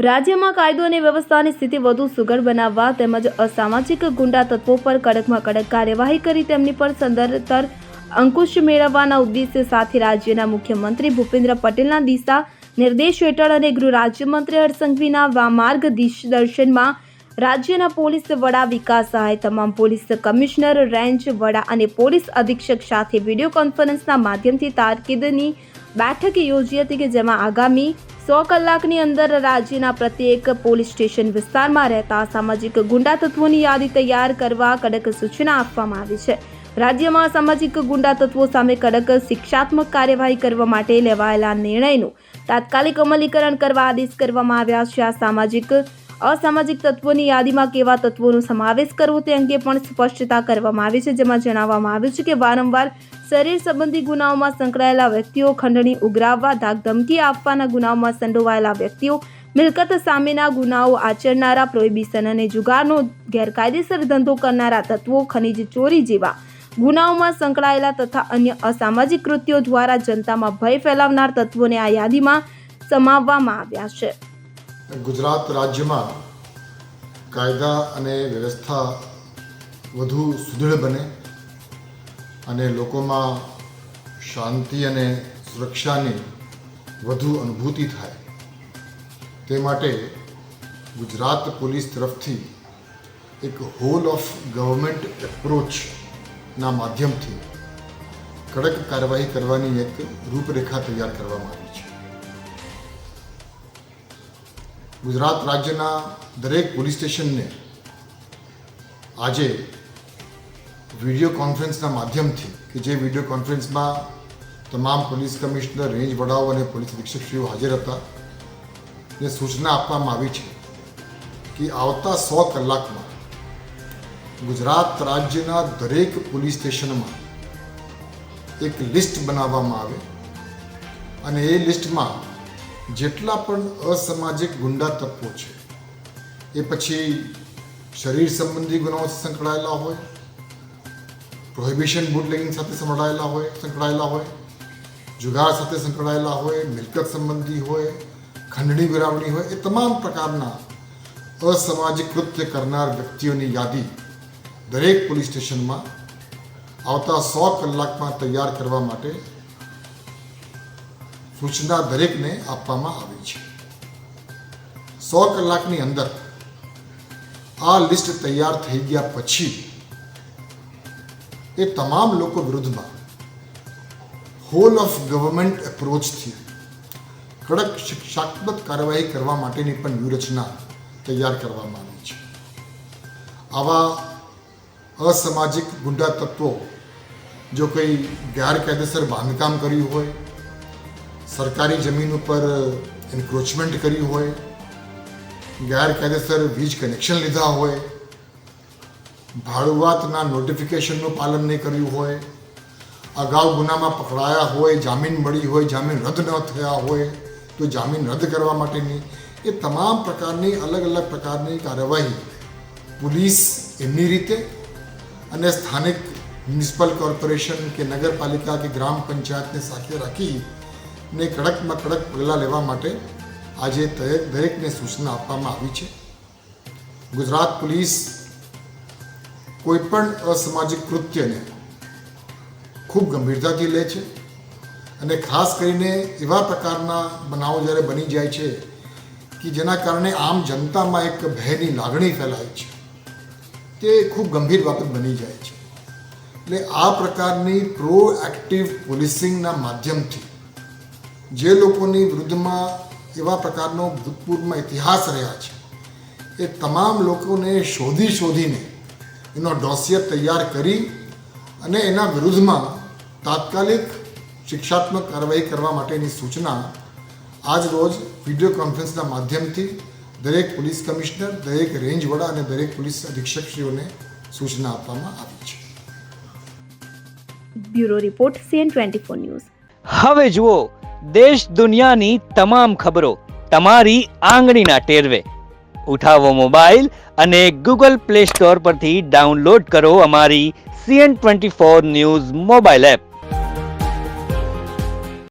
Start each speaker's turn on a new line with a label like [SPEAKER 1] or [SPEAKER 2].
[SPEAKER 1] રાજ્યમાં કાયદો અને વ્યવસ્થાની સ્થિતિ વધુ સુઘડ બનાવવા તેમજ અસામાજિક ગુંડા તત્વો પર કડકમાં કડક કાર્યવાહી કરી તેમની પર સદંતર અંકુશ મેળવવાના ઉદ્દેશ્ય સાથે રાજ્યના મુખ્યમંત્રી ભૂપેન્દ્ર પટેલના દિશા નિર્દેશ હેઠળ અને ગૃહ રાજ્યમંત્રી હર્ષસંઘવીના માર્ગદર્શનમાં રાજ્યના પોલીસ વડા વિકાસ સહાય તમામ પોલીસ કમિશનર રેન્જ વડા અને પોલીસ અધિક્ષક સાથે વિડીયો કોન્ફરન્સના માધ્યમથી તાકીદની બેઠક યોજી હતી કે જેમાં આગામી 100 કલાકની અંદર રાજ્યના પ્રત્યેક પોલીસ સ્ટેશન વિસ્તારમાં રહેતા સામાજિક ગુંડા તત્વોની યાદી તૈયાર કરવા કડક સૂચના આપવામાં આવી છે. રાજ્યમાં સામાજિક ગુંડા તત્વો સામે કડક શિક્ષાત્મક કાર્યવાહી કરવા માટે લેવાયેલા નિર્ણયનું તાત્કાલિક અમલીકરણ કરવા આદેશ કરવામાં આવ્યા છે. આ અસામાજિક તત્વોની યાદીમાં કેવા તત્વોનો સમાવેશ કરવો તે અંગે પણ સ્પષ્ટતા કરવામાં આવી છે, જેમાં જણાવવામાં આવ્યું છે કે વારંવાર શરીર સંબંધી ગુનાઓમાં સંકળાયેલા વ્યક્તિઓ, ખંડણી ઉઘરાવવા, ધાકધમકી આપવાના ગુનાઓમાં સંડોવાયેલા વ્યક્તિઓ, મિલકત સામેના ગુનાઓ આચરનારા, પ્રોહિબિશન અને જુગારનો ગેરકાયદેસર ધંધો કરનારા તત્વો, ખનીજ ચોરી જેવા ગુનાઓમાં સંકળાયેલા તથા અન્ય અસામાજિક કૃત્યો દ્વારા જનતામાં ભય ફેલાવનાર તત્વોને આ યાદીમાં સમાવવામાં આવ્યા છે.
[SPEAKER 2] ગુજરાત રાજ્યમાં કાયદા અને વ્યવસ્થા વધુ સુદૃઢ બને અને લોકોમાં શાંતિ અને સુરક્ષાની વધુ અનુભૂતિ થાય તે માટે ગુજરાત પોલીસ તરફથી એક હોલ ઓફ ગવર્મેન્ટ એપ્રોચના માધ્યમથી કડક કાર્યવાહી કરવાની એક રૂપરેખા તૈયાર કરવામાં આવી છે. ગુજરાત રાજ્યના દરેક પોલીસ સ્ટેશનને આજે વિડીયો કોન્ફરન્સના માધ્યમથી કે જે વિડીયો કોન્ફરન્સમાં તમામ પોલીસ કમિશનર, રેન્જ વડાઓ અને પોલીસ અધિક્ષકશ્રીઓ હાજર હતા ને સૂચના આપવામાં આવી છે કે આવતા 100 કલાકમાં ગુજરાત રાજ્યના દરેક પોલીસ સ્ટેશનમાં એક લિસ્ટ બનાવવામાં આવે અને એ લિસ્ટમાં જેટલા પણ અસામાજિક ગુંડા તત્વો છે એ પછી શરીર સંબંધી ગુનાઓ સંકળાયેલા હોય, પ્રોહિબિશન બુટલેગિંગ સાથે સંકળાયેલા હોય, જુગાર સાથે સંકળાયેલા હોય, મિલકત સંબંધી હોય, ખંડણી ગુરાવણી હોય, એ તમામ પ્રકારના અસામાજિક કૃત્ય કરનાર વ્યક્તિઓની યાદી દરેક પોલીસ સ્ટેશનમાં આવતા 100 કલાકમાં તૈયાર કરવા માટે સૂચના દરેકને આપવામાં આવી છે. 100 કલાકની અંદર આ લિસ્ટ તૈયાર થઈ ગયા પછી એ તમામ લોકો વિરુદ્ધમાં હોલ ઓફ ગવર્મેન્ટ એપ્રોચથી કડક શિક્ષાત્મક કાર્યવાહી કરવા માટેની પણ વ્યૂહરચના તૈયાર કરવામાં આવી છે. આવા અસામાજિક ગુંડા તત્વો જો કોઈ ગેરકાયદેસર બાંધકામ કર્યું હોય, સરકારી જમીન ઉપર એન્ક્રોચમેન્ટ કર્યું હોય, ગેરકાયદેસર વીજ કનેક્શન લીધા હોય, ભાડુઆતના નોટિફિકેશનનું પાલન નહીં કર્યું હોય, અગાઉ ગુનામાં પકડાયા હોય, જામીન મળી હોય, જામીન રદ ન થયા હોય તો જામીન રદ કરવા માટેની એ તમામ પ્રકારની અલગ અલગ પ્રકારની કાર્યવાહી પોલીસ એમની રીતે અને સ્થાનિક મ્યુનિસિપલ કોર્પોરેશન કે નગરપાલિકા કે ગ્રામ પંચાયતને સાથે રાખી ને કડકમાં કડક પગલાં લેવા માટે આજે દરેકને સૂચના આપવામાં આવી છે. ગુજરાત પોલીસ કોઈપણ અસામાજિક કૃત્યને ખૂબ ગંભીરતાથી લે છે અને ખાસ કરીને એવા પ્રકારના બનાવો જ્યારે બની જાય છે કે જેના કારણે આમ જનતામાં એક ભયની લાગણી ફેલાય છે તે ખૂબ ગંભીર બાબત બની જાય છે. એટલે આ પ્રકારની પ્રોએક્ટિવ પોલીસિંગના માધ્યમથી જે લોકોની વિરુદ્ધમાં એવા પ્રકારનો ભૂતપૂર્વમાં ઇતિહાસ રહ્યા છે એ તમામ લોકોને શોધીને એનો ડોસિયર તૈયાર કરી અને એના વિરુદ્ધમાં તાત્કાલિક શિક્ષાત્મક કાર્યવાહી કરવા માટેની સૂચના આજ રોજ વિડીયો કોન્ફરન્સના માધ્યમથી દરેક પોલીસ કમિશનર, દરેક રેન્જ વડા અને દરેક પોલીસ અધિક્ષકશ્રીઓને સૂચના આપવામાં આવી છે.
[SPEAKER 1] Bureau report CN24 news.
[SPEAKER 3] હવે જુઓ દેશ દુનિયાની તમામ ખબરો તમારી આંગળીના ટેરવે. ઉઠાવો મોબાઈલ અને ગૂગલ પ્લે સ્ટોર પરથી ડાઉનલોડ કરો અમારી CN24 ન્યૂઝ મોબાઈલ એપ.